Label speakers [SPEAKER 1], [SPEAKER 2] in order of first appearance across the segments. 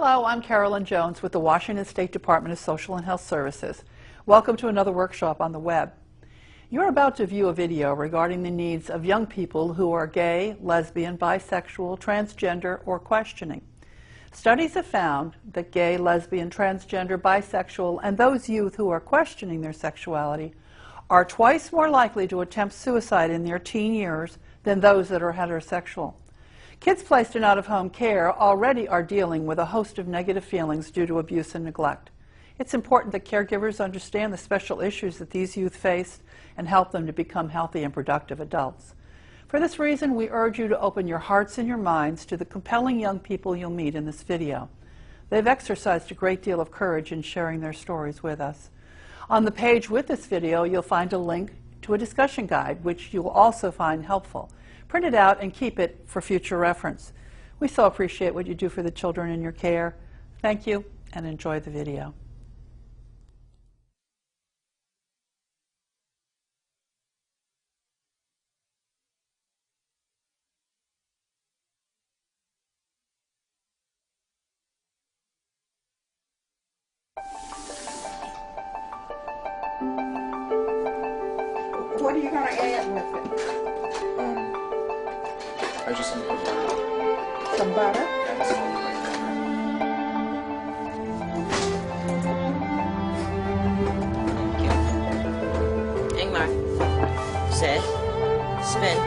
[SPEAKER 1] Hello, I'm Carolyn Jones with the Washington State Department of Social and Health Services. Welcome to another workshop on the web. You're about to view a video regarding the needs of young people who are gay, lesbian, bisexual, transgender, or questioning. Studies have found that gay, lesbian, transgender, bisexual, and those youth who are questioning their sexuality are twice more likely to attempt suicide in their teen years than those that are heterosexual. Kids placed in out-of-home care already are dealing with a host of negative feelings due to abuse and neglect. It's important that caregivers understand the special issues that these youth face and help them to become healthy and productive adults. For this reason, we urge you to open your hearts and your minds to the compelling young people you'll meet in this video. They've exercised a great deal of courage in sharing their stories with us. On the page with this video, you'll find a link to a discussion guide, which you'll also find helpful. Print it out and keep it for future reference. We so appreciate what you do for the children in your care. Thank you, and enjoy the video. What are you going to add with it?
[SPEAKER 2] I just need to put butter.
[SPEAKER 1] Some butter?
[SPEAKER 2] Yes.
[SPEAKER 3] Thank you. Ingmar. Sit. Spin.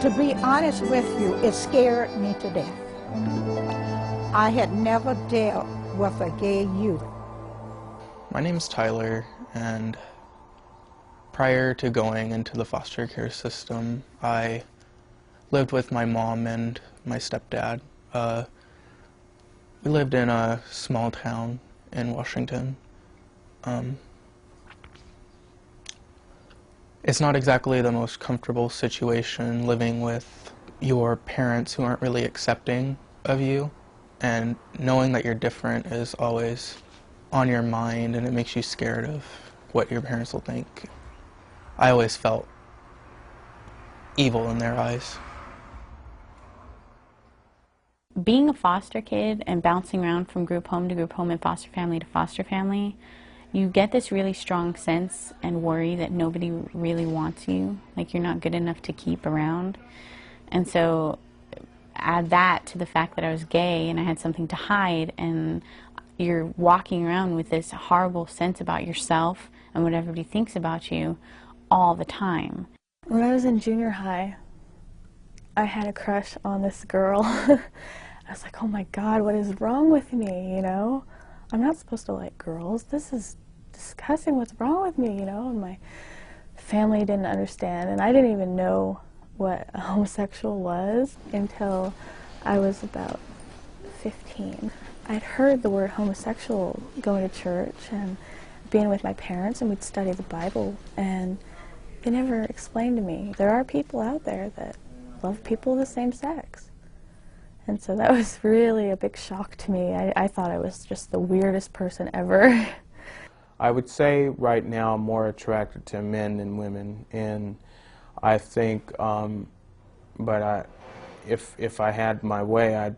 [SPEAKER 4] To be honest with you, it scared me to death. I had never dealt with a gay youth.
[SPEAKER 5] My name's Tyler, and prior to going into the foster care system, I lived with my mom and my stepdad. We lived in a small town in Washington. It's not exactly the most comfortable situation living with your parents who aren't really accepting of you, and knowing that you're different is always on your mind, and it makes you scared of what your parents will think. I always felt evil in their eyes.
[SPEAKER 6] Being a foster kid and bouncing around from group home to group home and foster family to foster family, you get this really strong sense and worry that nobody really wants you, like you're not good enough to keep around. And so add that to the fact that I was gay and I had something to hide, and you're walking around with this horrible sense about yourself and what everybody thinks about you all the time.
[SPEAKER 7] When I was in junior high, I had a crush on this girl. I was like, oh my God, what is wrong with me, you know? I'm not supposed to like girls. This is disgusting. What's wrong with me, you know? And my family didn't understand, and I didn't even know what a homosexual was until I was about 15. I'd heard the word homosexual going to church and being with my parents, and we'd study the Bible, and they never explained to me there are people out there that love people of the same sex. And so that was really a big shock to me. I thought I was just the weirdest person ever.
[SPEAKER 8] I would say right now I'm more attracted to men than women, and I think, if I had my way, I'd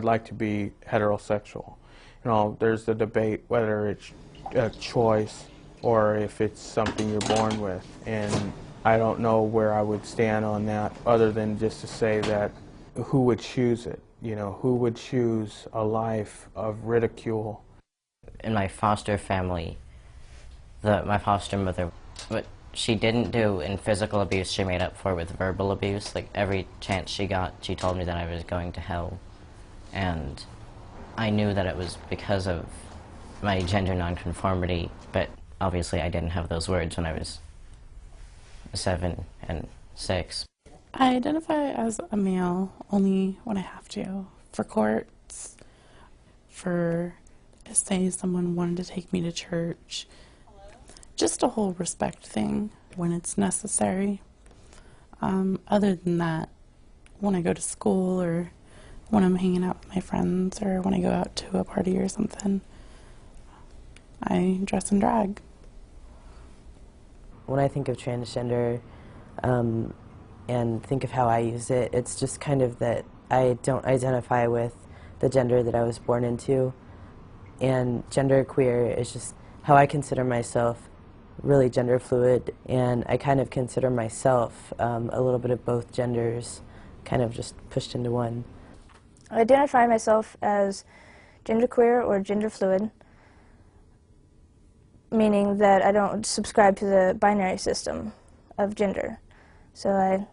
[SPEAKER 8] like to be heterosexual. You know, there's the debate whether it's a choice or if it's something you're born with, and I don't know where I would stand on that other than just to say that who would choose it? You know, who would choose a life of ridicule?
[SPEAKER 3] In my foster family, my foster mother, but she didn't do in physical abuse, she made up for with verbal abuse. Like, every chance she got, she told me that I was going to hell. And I knew that it was because of my gender nonconformity, but obviously I didn't have those words when I was 7 and 6.
[SPEAKER 2] I identify as a male only when I have to. For courts, for, say, someone wanted to take me to church. Just a whole respect thing when it's necessary. Other than that, when I go to school or when I'm hanging out with my friends or when I go out to a party or something, I dress in drag.
[SPEAKER 9] When I think of transgender and think of how I use it, it's just kind of that I don't identify with the gender that I was born into. And genderqueer is just how I consider myself really gender fluid, and I kind of consider myself a little bit of both genders, kind of just pushed into one.
[SPEAKER 10] I identify myself as genderqueer or gender fluid, meaning that I don't subscribe to the binary system of gender. So I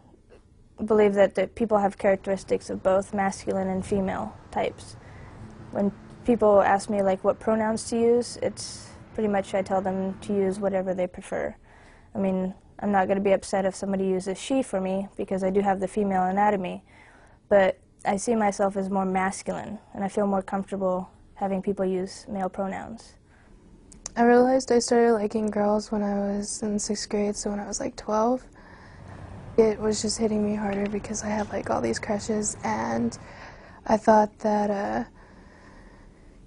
[SPEAKER 10] believe that people have characteristics of both masculine and female types. When people ask me like what pronouns to use, it's pretty much I tell them to use whatever they prefer. I mean, I'm not going to be upset if somebody uses she for me because I do have the female anatomy, but I see myself as more masculine, and I feel more comfortable having people use male pronouns.
[SPEAKER 11] I realized I started liking girls when I was in 6th grade, so when I was like 12. It was just hitting me harder because I had like all these crushes, and I thought that,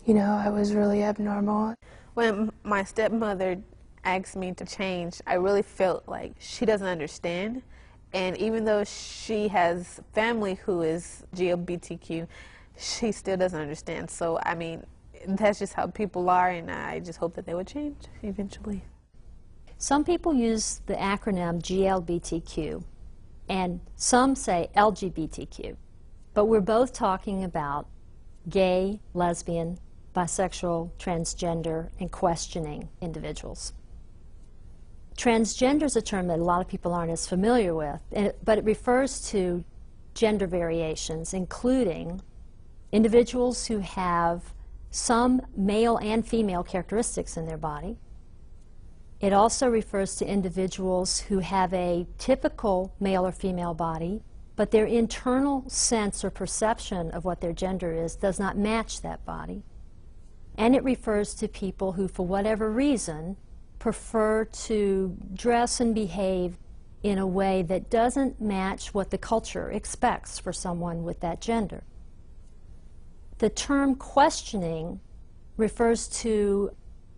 [SPEAKER 11] you know, I was really abnormal.
[SPEAKER 12] When my stepmother asked me to change, I really felt like she doesn't understand. And even though she has family who is GLBTQ, she still doesn't understand. So, I mean, that's just how people are, and I just hope that they would change eventually.
[SPEAKER 13] Some people use the acronym GLBTQ, and some say LGBTQ. But we're both talking about gay, lesbian, bisexual, transgender, and questioning individuals. Transgender is a term that a lot of people aren't as familiar with, but it refers to gender variations, including individuals who have some male and female characteristics in their body. It also refers to individuals who have a typical male or female body, but their internal sense or perception of what their gender is does not match that body. And it refers to people who, for whatever reason, prefer to dress and behave in a way that doesn't match what the culture expects for someone with that gender. The term questioning refers to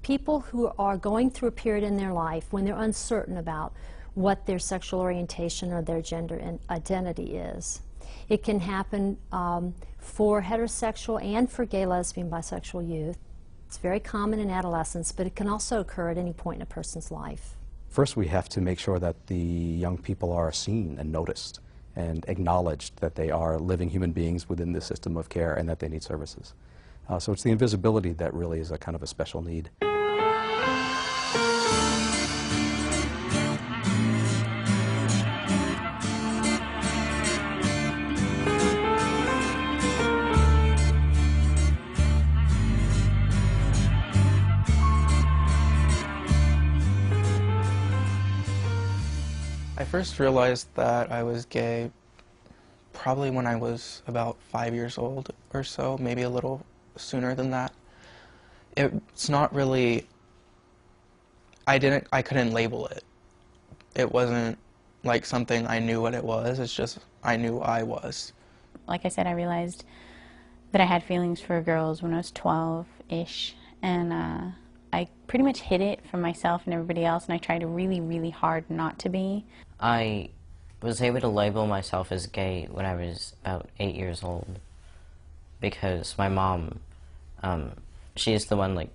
[SPEAKER 13] people who are going through a period in their life when they're uncertain about what their sexual orientation or their gender identity is. It can happen for heterosexual and for gay, lesbian, bisexual youth. It's very common in adolescence, but it can also occur at any point in a person's life.
[SPEAKER 14] First, we have to make sure that the young people are seen and noticed and acknowledged that they are living human beings within the system of care and that they need services. So it's the invisibility that really is a kind of a special need.
[SPEAKER 5] I first realized that I was gay probably when I was about 5 years old or so, maybe a little sooner than that. It's not really, I couldn't label it. It wasn't like something I knew what it was, it's just I knew I was.
[SPEAKER 6] Like I said, I realized that I had feelings for girls when I was 12-ish, and I pretty much hid it from myself and everybody else, and I tried really, really hard not to be.
[SPEAKER 3] I was able to label myself as gay when I was about 8 years old because my mom, she's the one, like,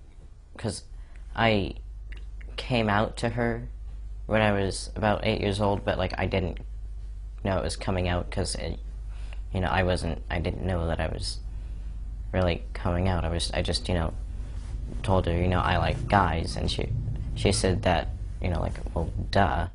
[SPEAKER 3] because I came out to her when I was about 8 years old, but like I didn't know it was coming out because, you know, I didn't know that I was really coming out. I just, you know, told her, you know, I like guys, and she said that, you know, like, well, duh.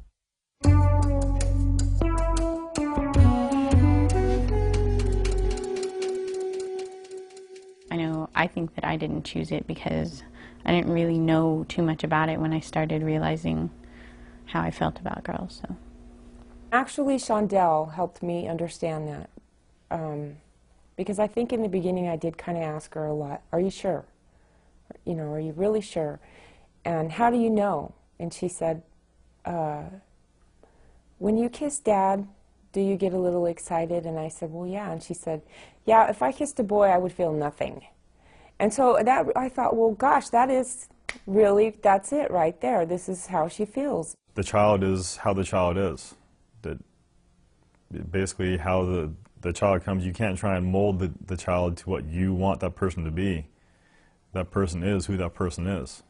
[SPEAKER 6] I think that I didn't choose it because I didn't really know too much about it when I started realizing how I felt about girls. So.
[SPEAKER 15] Actually, Shondell helped me understand that. Because I think in the beginning I did kind of ask her a lot, are you sure? You know, are you really sure? And how do you know? And she said, when you kiss Dad, do you get a little excited? And I said, well, yeah. And she said, yeah, if I kissed a boy, I would feel nothing. And so that I thought, well, gosh, that is really, that's it right there. This is how she feels.
[SPEAKER 16] The child is how the child is. That basically how the child comes, you can't try and mold the child to what you want that person to be. That person is who that person is.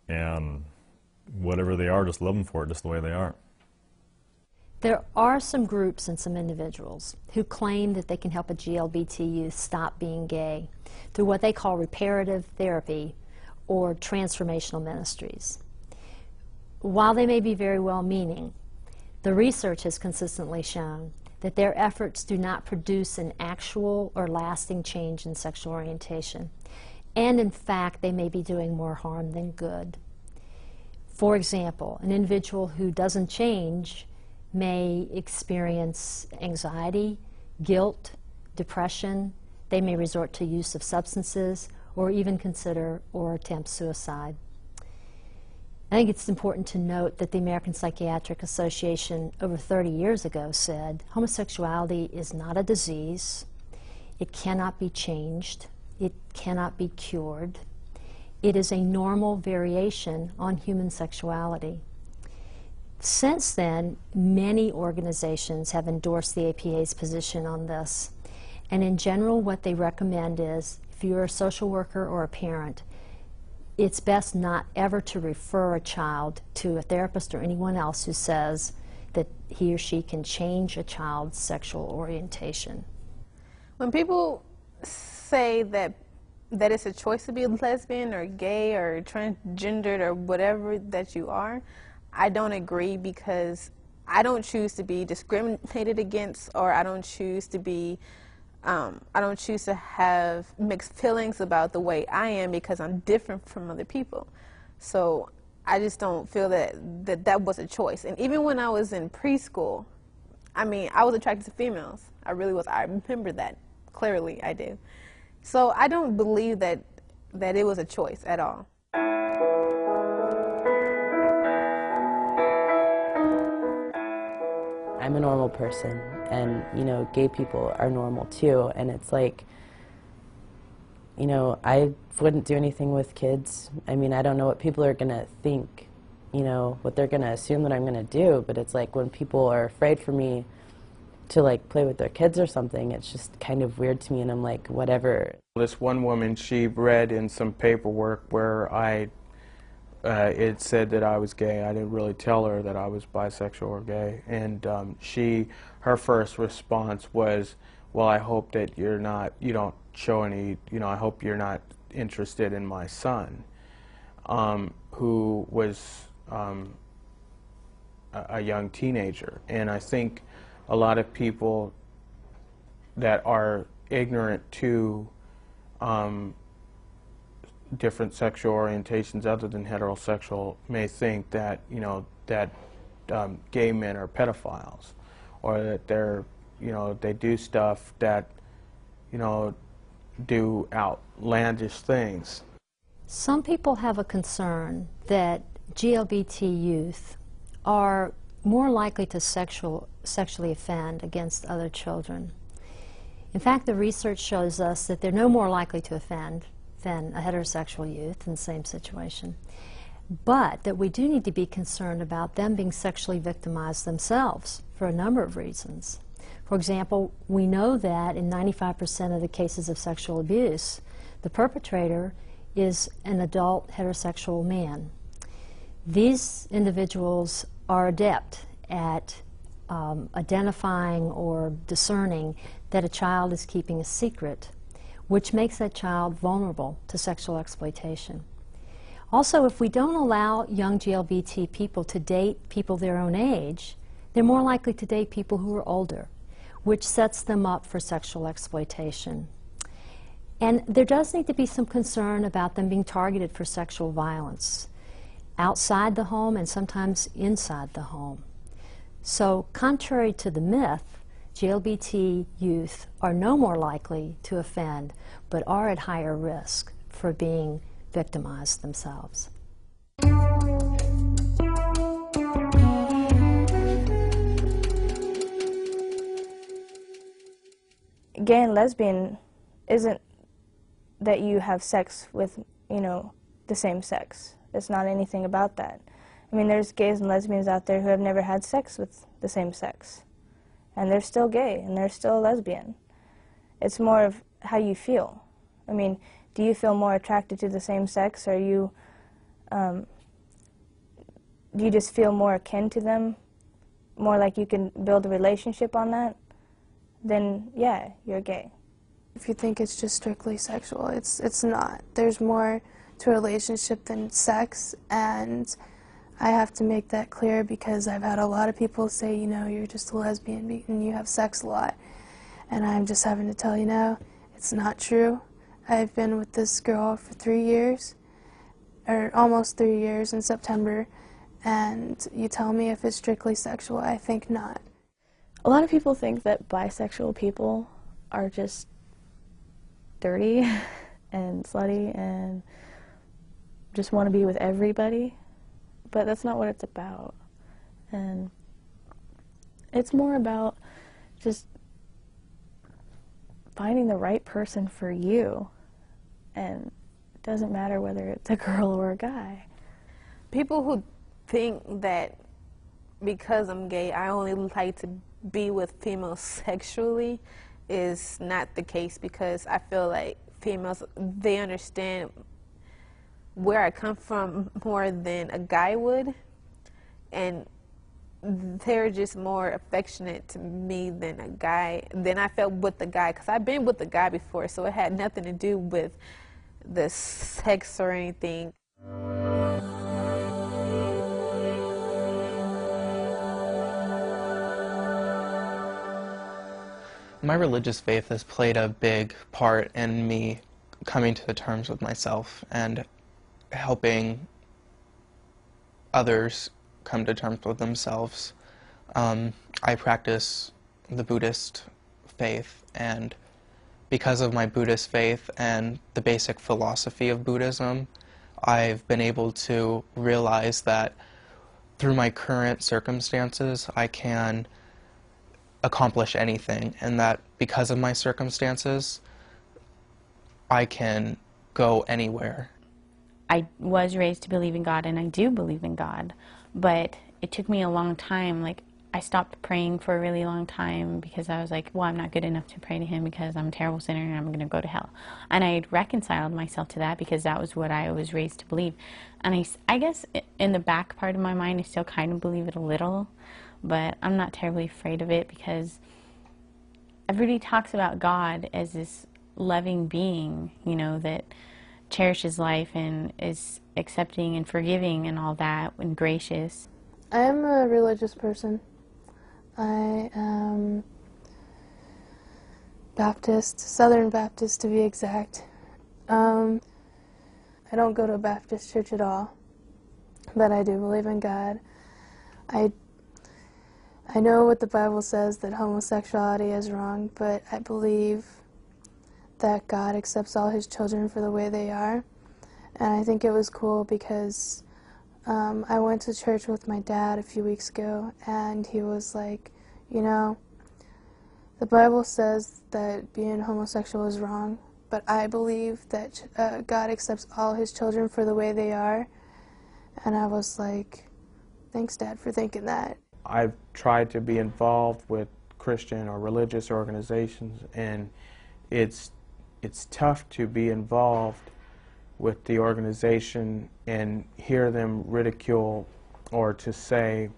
[SPEAKER 16] And whatever they are, just love them for it, just the way they are.
[SPEAKER 13] There are some groups and some individuals who claim that they can help a GLBT youth stop being gay through what they call reparative therapy or transformational ministries. While they may be very well-meaning, the research has consistently shown that their efforts do not produce an actual or lasting change in sexual orientation, and in fact they may be doing more harm than good. For example, an individual who doesn't change may experience anxiety, guilt, depression. They may resort to use of substances or even consider or attempt suicide. I think it's important to note that the American Psychiatric Association over 30 years ago said homosexuality is not a disease, it cannot be changed, it cannot be cured. It is a normal variation on human sexuality. Since then, many organizations have endorsed the APA's position on this. And in general, what they recommend is, if you're a social worker or a parent, it's best not ever to refer a child to a therapist or anyone else who says that he or she can change a child's sexual orientation.
[SPEAKER 12] When people say that it's a choice to be lesbian or gay or transgendered or whatever that you are, I don't agree, because I don't choose to be discriminated against, or I don't choose to be, I don't choose to have mixed feelings about the way I am because I'm different from other people. So I just don't feel that was a choice. And even when I was in preschool, I mean, I was attracted to females. I really was. I remember that clearly. I do. So I don't believe that it was a choice at all.
[SPEAKER 9] I'm a normal person, and, you know, gay people are normal too, and it's like, you know, I wouldn't do anything with kids. I mean, I don't know what people are going to think, you know, what they're going to assume that I'm going to do, but it's like when people are afraid for me to, like, play with their kids or something, it's just kind of weird to me, and I'm like, whatever.
[SPEAKER 8] This one woman, she read in some paperwork where it said that I was gay. I didn't really tell her that I was bisexual or gay, and her first response was, well, I hope that you don't show any, you know, I hope you're not interested in my son, who was a young teenager. And I think a lot of people that are ignorant to different sexual orientations other than heterosexual may think that, you know, that gay men are pedophiles, or that they're, you know, they do stuff that, you know, do outlandish things.
[SPEAKER 13] Some people have a concern that GLBT youth are more likely to sexually offend against other children. In fact, the research shows us that they're no more likely to offend than a heterosexual youth in the same situation, but that we do need to be concerned about them being sexually victimized themselves for a number of reasons. For example, we know that in 95% of the cases of sexual abuse, the perpetrator is an adult heterosexual man. These individuals are adept at identifying or discerning that a child is keeping a secret, which makes that child vulnerable to sexual exploitation. Also, if we don't allow young GLBT people to date people their own age, they're more likely to date people who are older, which sets them up for sexual exploitation. And there does need to be some concern about them being targeted for sexual violence outside the home and sometimes inside the home. So contrary to the myth, GLBT youth are no more likely to offend, but are at higher risk for being victimized themselves.
[SPEAKER 10] Gay and lesbian isn't that you have sex with, you know, the same sex. It's not anything about that. I mean, there's gays and lesbians out there who have never had sex with the same sex. And they're still gay, and they're still lesbian. It's more of how you feel. I mean, do you feel more attracted to the same sex, or do you just feel more akin to them, more like you can build a relationship on that? Then, yeah, you're gay.
[SPEAKER 11] If you think it's just strictly sexual, it's not. There's more to a relationship than sex, and I have to make that clear because I've had a lot of people say, you know, you're just a lesbian and you have sex a lot. And I'm just having to tell you now, it's not true. I've been with this girl for 3 years, or almost 3 years in September, and you tell me if it's strictly sexual, I think not.
[SPEAKER 7] A lot of people think that bisexual people are just dirty and slutty and just want to be with everybody, but that's not what it's about. And it's more about just finding the right person for you, and it doesn't matter whether it's a girl or a guy.
[SPEAKER 12] People who think that because I'm gay, I only like to be with females sexually is not the case, because I feel like females, they understand where I come from more than a guy would, and they're just more affectionate to me than a guy, than I felt with the guy, because I've been with the guy before, so it had nothing to do with the sex or anything.
[SPEAKER 5] My religious faith has played a big part in me coming to terms with myself and helping others come to terms with themselves. I practice the Buddhist faith, and because of my Buddhist faith and the basic philosophy of Buddhism, I've been able to realize that through my current circumstances, I can accomplish anything, and that because of my circumstances, I can go anywhere.
[SPEAKER 6] I was raised to believe in God, and I do believe in God, but it took me a long time. Like, I stopped praying for a really long time because I was like, well, I'm not good enough to pray to him because I'm a terrible sinner and I'm going to go to hell. And I reconciled myself to that because that was what I was raised to believe. And I guess in the back part of my mind, I still kind of believe it a little, but I'm not terribly afraid of it because everybody talks about God as this loving being, you know, that cherishes life and is accepting and forgiving and all that and gracious.
[SPEAKER 11] I am a religious person. I am Baptist, Southern Baptist to be exact. I don't go to a Baptist church at all, but I do believe in God. I know what the Bible says, that homosexuality is wrong, but I believe that God accepts all his children for the way they are. And I think it was cool because I went to church with my dad a few weeks ago, and he was like, you know, the Bible says that being homosexual is wrong, but I believe that God accepts all his children for the way they are. And I was like, thanks, Dad, for thinking that.
[SPEAKER 8] I've tried to be involved with Christian or religious organizations, and it's tough to be involved with the organization and hear them ridicule or to say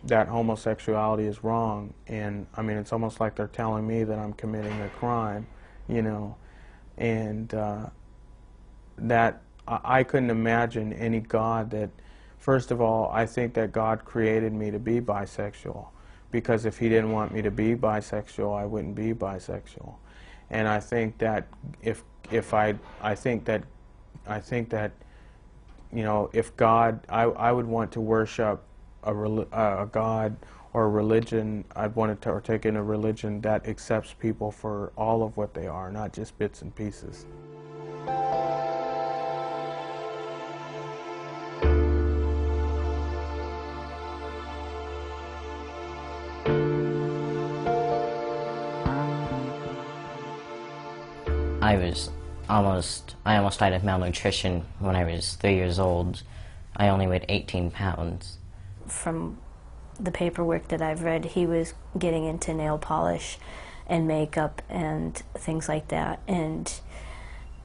[SPEAKER 8] that homosexuality is wrong. And I mean, it's almost like they're telling me that I'm committing a crime, you know, and that I couldn't imagine any God that, first of all, I think that God created me to be bisexual, because if he didn't want me to be bisexual, I wouldn't be bisexual. And I think that I think that you know, if God, I would want to worship a God or a religion. I'd want to partake in a religion that accepts people for all of what they are, not just bits and pieces.
[SPEAKER 3] I almost died of malnutrition when I was 3 years old. I only weighed 18 pounds.
[SPEAKER 17] From the paperwork that I've read, he was getting into nail polish and makeup and things like that, and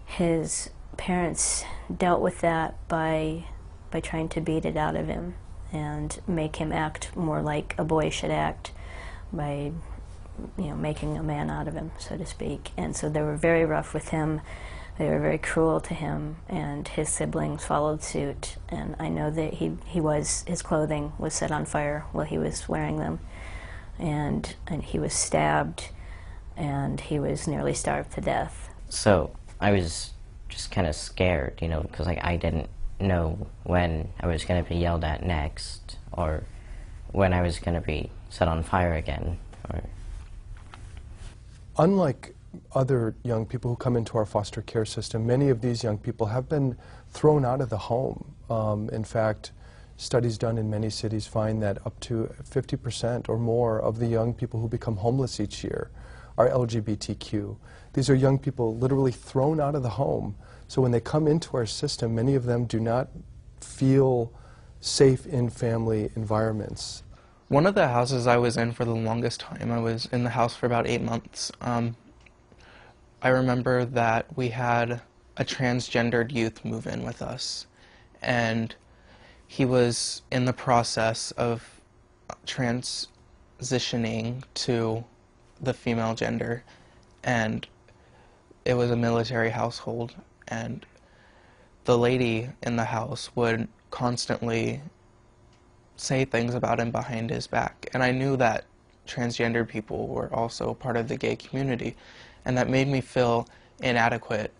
[SPEAKER 17] his parents dealt with that by trying to beat it out of him and make him act more like a boy should act by, you know, making a man out of him, so to speak. And so they were very rough with him. They were very cruel to him, and his siblings followed suit. And I know that his clothing was set on fire while he was wearing them, and he was stabbed, and he was nearly starved to death.
[SPEAKER 3] So I was just kind of scared, you know, because I didn't know when I was going to be yelled at next, or when I was going to be set on fire again.
[SPEAKER 18] Unlike other young people who come into our foster care system, many of these young people have been thrown out of the home. In fact, studies done in many cities find that up to 50% or more of the young people who become homeless each year are LGBTQ. These are young people literally thrown out of the home. So when they come into our system, many of them do not feel safe in family environments.
[SPEAKER 5] One of the houses I was in for the longest time, I was in the house for about 8 months. I remember that we had a transgendered youth move in with us, and he was in the process of transitioning to the female gender, and it was a military household, and the lady in the house would constantly say things about him behind his back. And I knew that transgendered people were also part of the gay community, and that made me feel inadequate,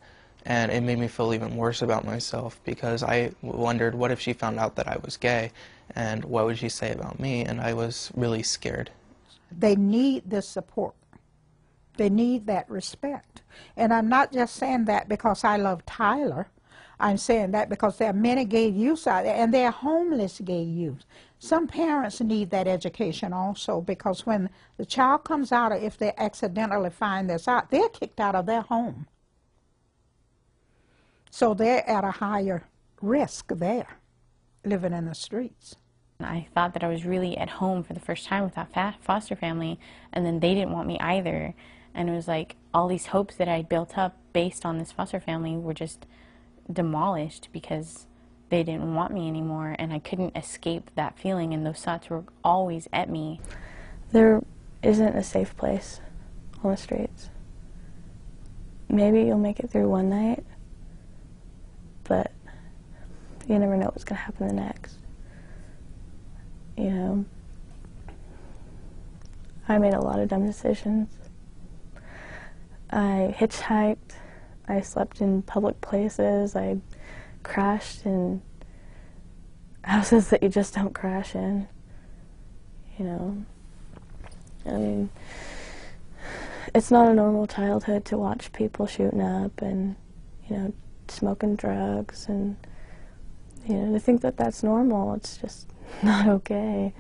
[SPEAKER 5] and it made me feel even worse about myself, because I wondered, what if she found out that I was gay, and what would she say about me? And I was really scared.
[SPEAKER 4] They need this support. They need that respect. And I'm not just saying that because I love Tyler. I'm saying that because there are many gay youths out there, and there are homeless gay youth. Some parents need that education also, because when the child comes out, or if they accidentally find this out, they're kicked out of their home. So they're at a higher risk there, living in the streets.
[SPEAKER 6] I thought that I was really at home for the first time with that foster family, and then they didn't want me either. And it was like all these hopes that I built up based on this foster family were just demolished because they didn't want me anymore, and I couldn't escape that feeling, and those thoughts were always at me.
[SPEAKER 7] There isn't a safe place on the streets. Maybe you'll make it through one night, but you never know what's going to happen the next. You know, I made a lot of dumb decisions. I hitchhiked, I slept in public places, I crashed in houses that you just don't crash in, you know. I mean, it's not a normal childhood to watch people shooting up and, you know, smoking drugs, and, you know, to think that that's normal, it's just not okay.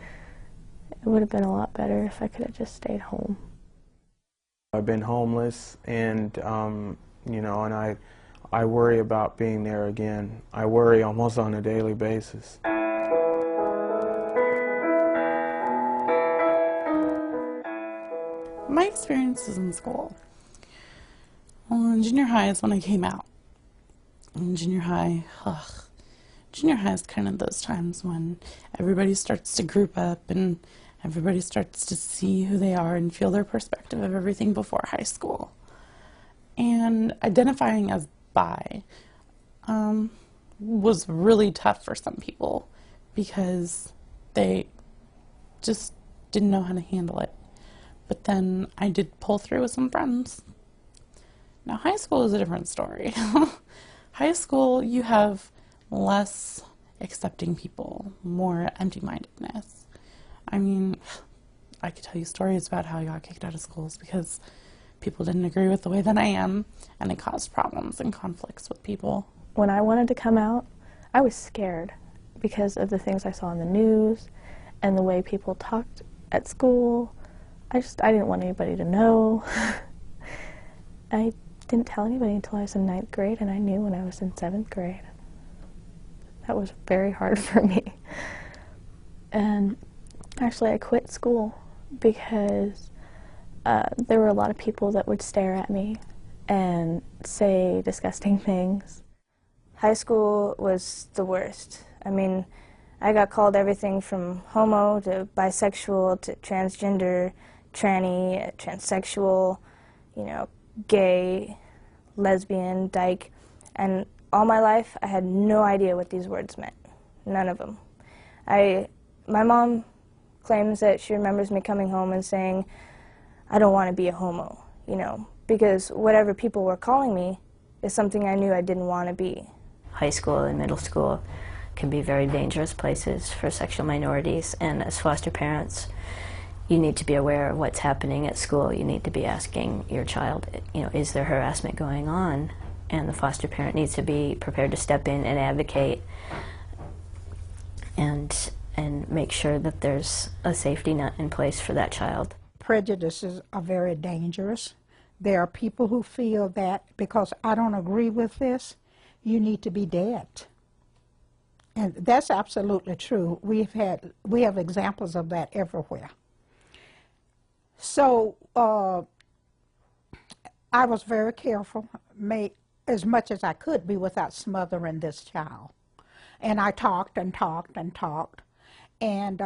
[SPEAKER 7] It would have been a lot better if I could have just stayed home.
[SPEAKER 8] I've been homeless, and, you know, and I worry about being there again. I worry almost on a daily basis.
[SPEAKER 2] My experiences in school. Well, in junior high is when I came out. In junior high, junior high is kind of those times when everybody starts to group up and everybody starts to see who they are and feel their perspective of everything before high school. And identifying as bi was really tough for some people because they just didn't know how to handle it. But then I did pull through with some friends, Now, high school is a different story. High school, you have less accepting people, more empty-mindedness. I mean, I could tell you stories about how I got kicked out of schools because people didn't agree with the way that I am, and it caused problems and conflicts with people.
[SPEAKER 7] When I wanted to come out, I was scared because of the things I saw in the news and the way people talked at school. I didn't want anybody to know. I didn't tell anybody until I was in 9th grade, and I knew when I was in 7th grade. That was very hard for me. And actually, I quit school because there were a lot of people that would stare at me and say disgusting things.
[SPEAKER 10] High school was the worst. I mean, I got called everything from homo to bisexual to transgender, tranny, transsexual, you know, gay, lesbian, dyke, and all my life I had no idea what these words meant. None of them. My mom claims that she remembers me coming home and saying, I don't want to be a homo, you know, because whatever people were calling me is something I knew I didn't want to be.
[SPEAKER 17] High school and middle school can be very dangerous places for sexual minorities, and as foster parents, you need to be aware of what's happening at school. You need to be asking your child, you know, is there harassment going on? And the foster parent needs to be prepared to step in and advocate and make sure that there's a safety net in place for that child.
[SPEAKER 4] Prejudices are very dangerous. There are people who feel that because I don't agree with this, you need to be dead. And that's absolutely true. We have examples of that everywhere. So I was very careful, made as much as I could be without smothering this child. And I talked and talked and talked. And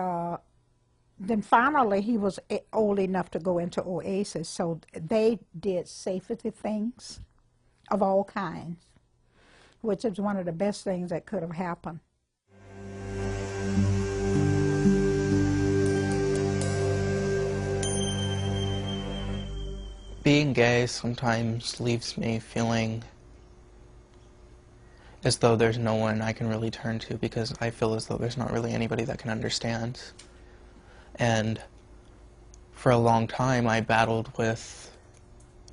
[SPEAKER 4] then finally he was old enough to go into Oasis, so they did safety things of all kinds, which is one of the best things that could have happened.
[SPEAKER 5] Being gay sometimes leaves me feeling as though there's no one I can really turn to, because I feel as though there's not really anybody that can understand. And for a long time I battled with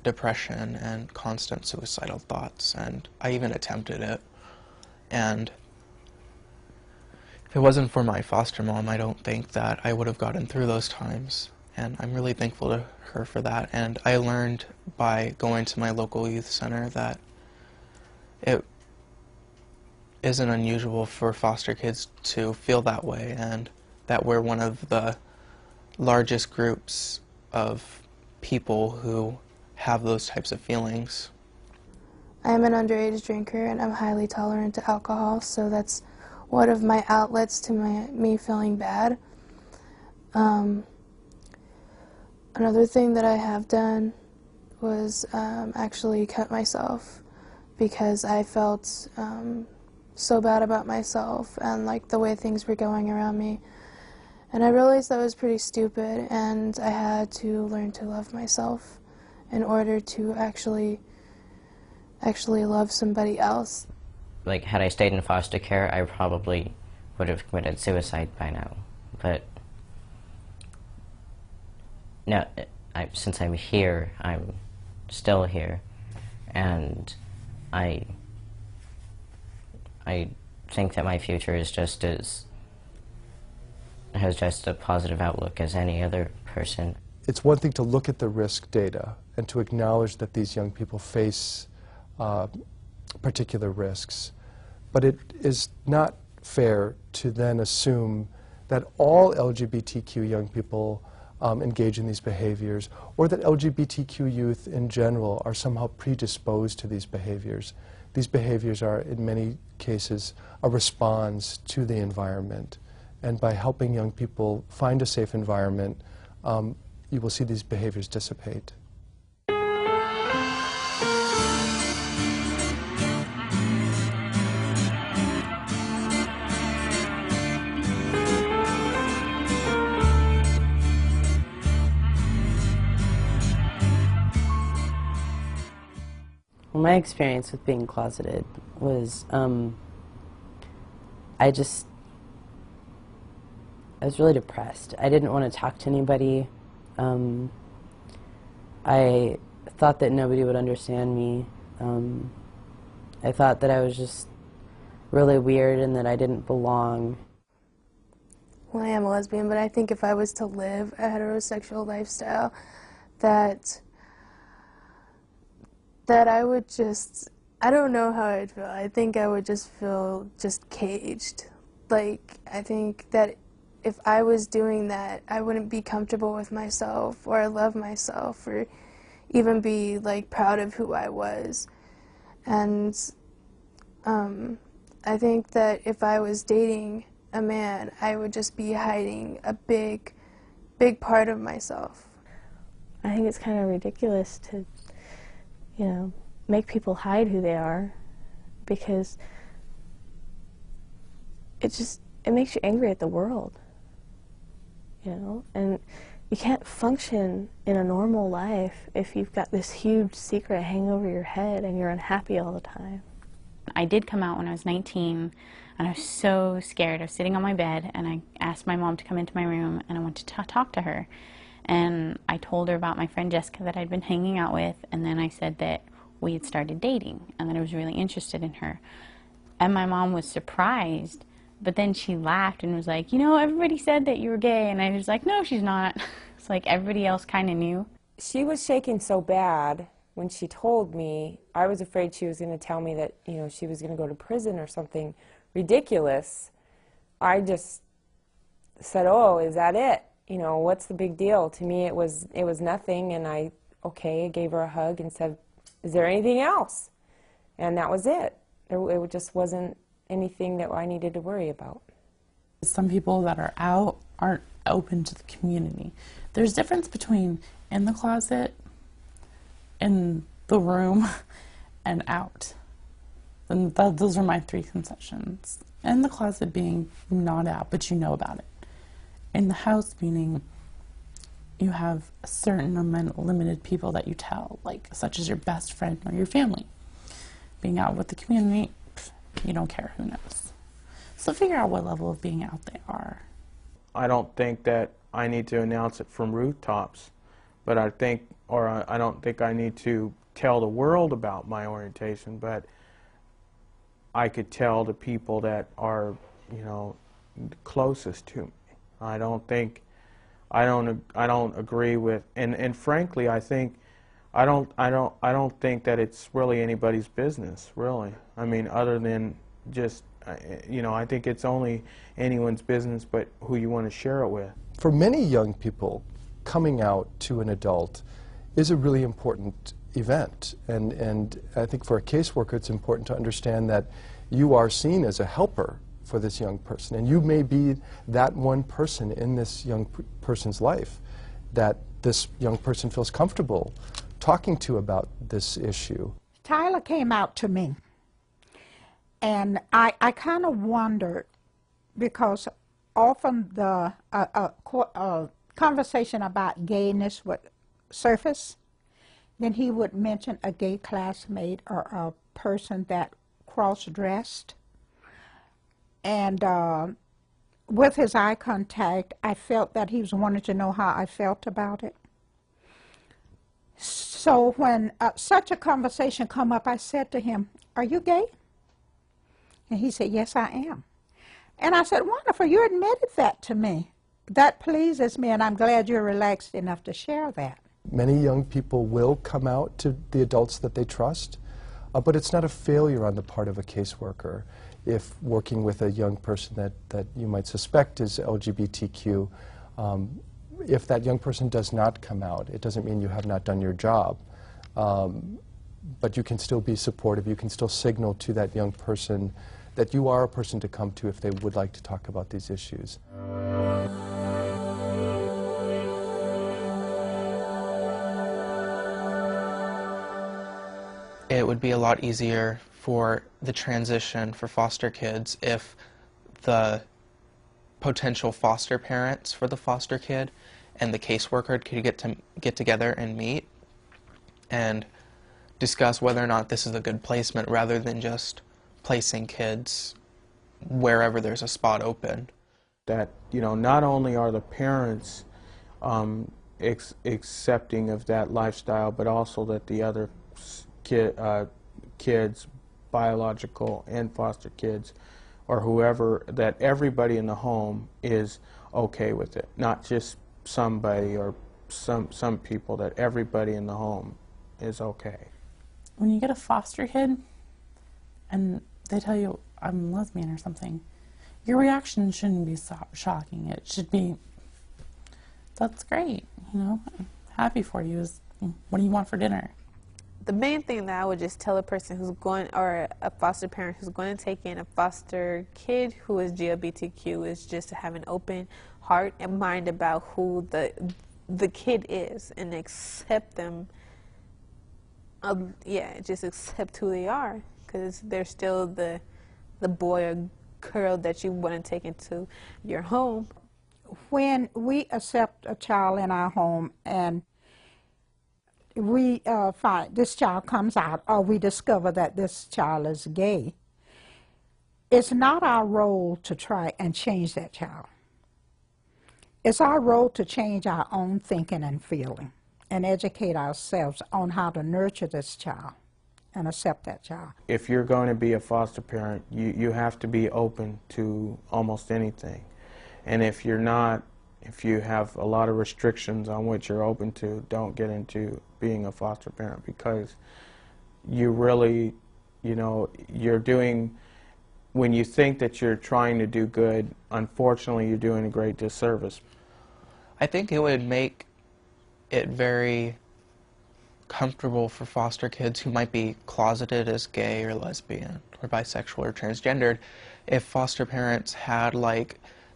[SPEAKER 5] depression and constant suicidal thoughts, and I even attempted it. And if it wasn't for my foster mom, I don't think that I would have gotten through those times. And I'm really thankful to her for that. And I learned by going to my local youth center that it isn't unusual for foster kids to feel that way, and that we're one of the largest groups of people who have those types of feelings.
[SPEAKER 11] I am an underage drinker and I'm highly tolerant to alcohol, so that's one of my outlets to me feeling bad. Another thing that I have done was actually cut myself because I felt so bad about myself and like the way things were going around me. And I realized that was pretty stupid, and I had to learn to love myself in order to actually love somebody else.
[SPEAKER 3] Like, had I stayed in foster care, I probably would have committed suicide by now. But no, since I'm here, I'm still here, and I think that my future is has just a positive outlook as any other person.
[SPEAKER 18] It's one thing to look at the risk data and to acknowledge that these young people face particular risks, but it is not fair to then assume that all LGBTQ young people engage in these behaviors, or that LGBTQ youth in general are somehow predisposed to these behaviors. These behaviors are, in many cases, a response to the environment. And by helping young people find a safe environment, you will see these behaviors dissipate.
[SPEAKER 9] my experience with being closeted was I was really depressed. I didn't want to talk to anybody. I thought that nobody would understand me. I thought that I was just really weird and that I didn't belong.
[SPEAKER 11] Well, I am a lesbian, but I think if I was to live a heterosexual lifestyle, that I would just, I don't know how I'd feel. I think I would just feel just caged. Like, I think that if I was doing that, I wouldn't be comfortable with myself or love myself or even be, like, proud of who I was. And I think that if I was dating a man, I would just be hiding a big part of myself.
[SPEAKER 7] I think it's kind of ridiculous to, you know, make people hide who they are, because it makes you angry at the world, you know, and you can't function in a normal life if you've got this huge secret hanging over your head and you're unhappy all the time.
[SPEAKER 6] I did come out when I was 19, and I was so scared. I was sitting on my bed, and I asked my mom to come into my room, and I went to talk to her. And I told her about my friend Jessica that I'd been hanging out with, and then I said that we had started dating, and that I was really interested in her. And my mom was surprised, but then she laughed and was like, you know, everybody said that you were gay, and I was like, no, she's not. It's like everybody else kind of knew.
[SPEAKER 15] She was shaking so bad when she told me. I was afraid she was going to tell me that, you know, she was going to go to prison or something ridiculous. I just said, oh, is that it? You know, what's the big deal? To me, it was nothing, and I gave her a hug and said, is there anything else? And that was it. It just wasn't anything that I needed to worry about.
[SPEAKER 2] Some people that are out aren't open to the community. There's a difference between in the closet, in the room, and out. And those are my three concessions. In the closet being not out, but you know about it. In the house meaning you have a certain limited people that you tell, like such as your best friend or your family. Being out with the community, you don't care, who knows. So figure out what level of being out they are.
[SPEAKER 8] I don't think that I need to announce it from rooftops, but I don't think I need to tell the world about my orientation, but I could tell the people that are, you know, closest to me. I don't agree with, and frankly, I don't think that it's really anybody's business, really. I mean, other than just, you know, I think it's only anyone's business but who you want to share it with.
[SPEAKER 18] For many young people, coming out to an adult is a really important event, and I think for a caseworker it's important to understand that you are seen as a helper for this young person, and you may be that one person in this young person's life that this young person feels comfortable talking to about this issue.
[SPEAKER 4] Tyler came out to me, and I kind of wondered, because often the conversation about gayness would surface, then he would mention a gay classmate or a person that cross-dressed. And with his eye contact, I felt that he was wanting to know how I felt about it. So when such a conversation come up, I said to him, "Are you gay?" And he said, "Yes, I am." And I said, "Wonderful, you admitted that to me. That pleases me, and I'm glad you're relaxed enough to share that."
[SPEAKER 18] Many young people will come out to the adults that they trust, but it's not a failure on the part of a caseworker. If working with a young person that you might suspect is LGBTQ, if that young person does not come out, it doesn't mean you have not done your job. But you can still be supportive. You can still signal to that young person that you are a person to come to if they would like to talk about these issues.
[SPEAKER 5] It would be a lot easier for the transition for foster kids if the potential foster parents for the foster kid and the caseworker could get together and meet and discuss whether or not this is a good placement rather than just placing kids wherever there's a spot open.
[SPEAKER 8] That, not only are the parents accepting of that lifestyle, but also that the other kids, biological and foster kids, or whoever, that everybody in the home is okay with it, not just somebody or some people, that everybody in the home is okay.
[SPEAKER 2] When you get a foster kid and they tell you, I'm lesbian or something, your reaction shouldn't be shocking. It should be, that's great, I'm happy for you. What do you want for dinner?
[SPEAKER 12] The main thing that I would just tell a person who's going, or a foster parent who's going to take in a foster kid who is GLBTQ, is just to have an open heart and mind about who the kid is and accept them. Just accept who they are, because they're still the boy or girl that you want to take into your home.
[SPEAKER 4] When we accept a child in our home and we find this child comes out, or we discover that this child is gay, it's not our role to try and change that child. It's our role to change our own thinking and feeling and educate ourselves on how to nurture this child and accept that child.
[SPEAKER 8] If you're going to be a foster parent, you have to be open to almost anything. And if you're not, if you have a lot of restrictions on what you're open to, don't get into being a foster parent, because you really, you're doing, when you think that you're trying to do good, unfortunately you're doing a great disservice.
[SPEAKER 5] I think it would make it very comfortable for foster kids who might be closeted as gay or lesbian or bisexual or transgendered if foster parents had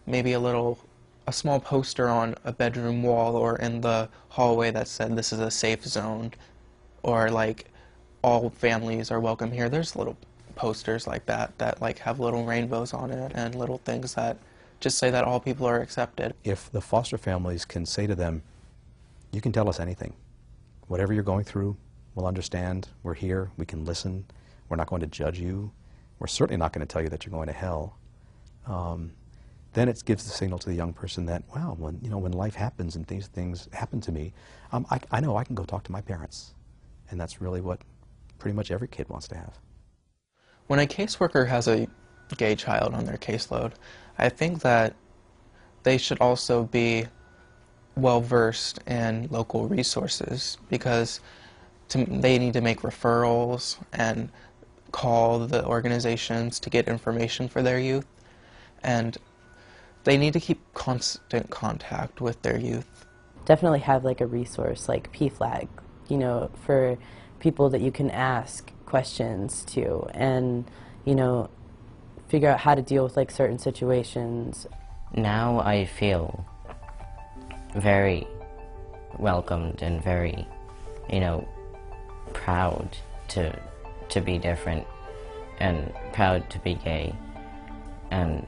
[SPEAKER 5] maybe a small poster on a bedroom wall or in the hallway that said this is a safe zone, or all families are welcome here. There's little posters like that have little rainbows on it and little things that just say that all people are accepted.
[SPEAKER 14] If the foster families can say to them, you can tell us anything. Whatever you're going through, we'll understand. We're here. We can listen. We're not going to judge you. We're certainly not going to tell you that you're going to hell. Then it gives the signal to the young person that, wow, when life happens and these things happen to me, I know I can go talk to my parents. And that's really what pretty much every kid wants to have.
[SPEAKER 5] When a caseworker has a gay child on their caseload, I think that they should also be well-versed in local resources, because they need to make referrals and call the organizations to get information for their youth, and they need to keep constant contact with their youth.
[SPEAKER 9] Definitely have a resource like PFLAG, for people that you can ask questions to, and figure out how to deal with certain situations.
[SPEAKER 3] Now I feel very welcomed and very, proud to be different and proud to be gay, and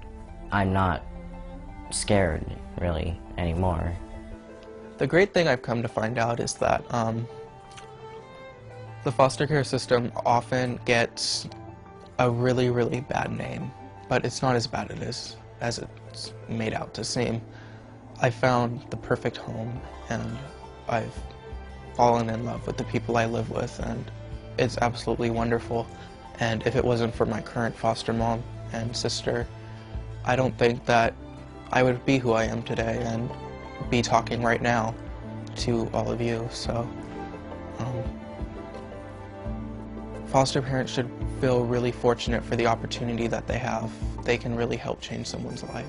[SPEAKER 3] I'm not scared really anymore.
[SPEAKER 5] The great thing I've come to find out is that the foster care system often gets a really, really bad name, but it's not as bad as it's made out to seem. I found the perfect home, and I've fallen in love with the people I live with, and it's absolutely wonderful. And if it wasn't for my current foster mom and sister, I don't think that I would be who I am today and be talking right now to all of you. So foster parents should feel really fortunate for the opportunity that they have. They can really help change someone's life.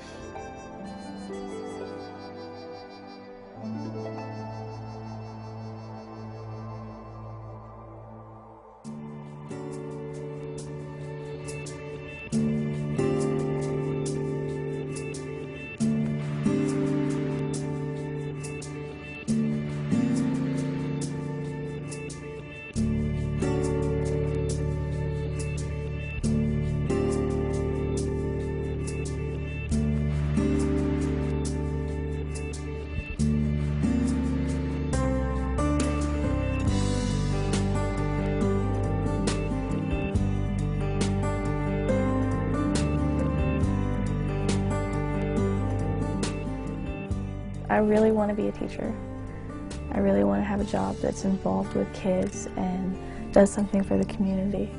[SPEAKER 7] I really want to be a teacher. I really want to have a job that's involved with kids and does something for the community,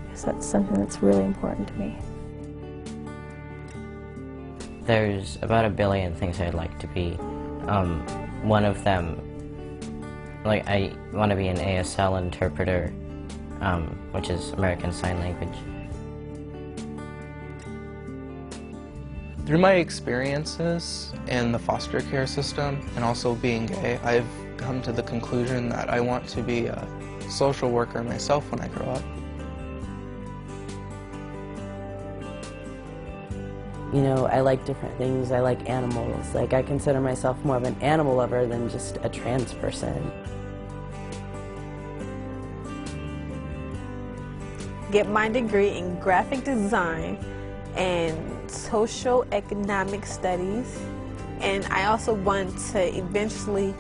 [SPEAKER 7] because that's something that's really important to me.
[SPEAKER 3] There's about 1 billion things I'd like to be. One of them, like, I want to be an ASL interpreter, which is American Sign Language.
[SPEAKER 5] Through my experiences in the foster care system and also being gay, I've come to the conclusion that I want to be a social worker myself when I grow up.
[SPEAKER 9] You know, I like different things. I like animals. Like, I consider myself more of an animal lover than just a trans person.
[SPEAKER 12] Get my degree in graphic design and social economic studies, and I also want to eventually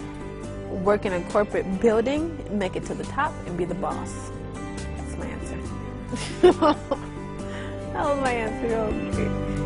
[SPEAKER 12] work in a corporate building, make it to the top, and be the boss. That's my answer. That was my answer. Okay.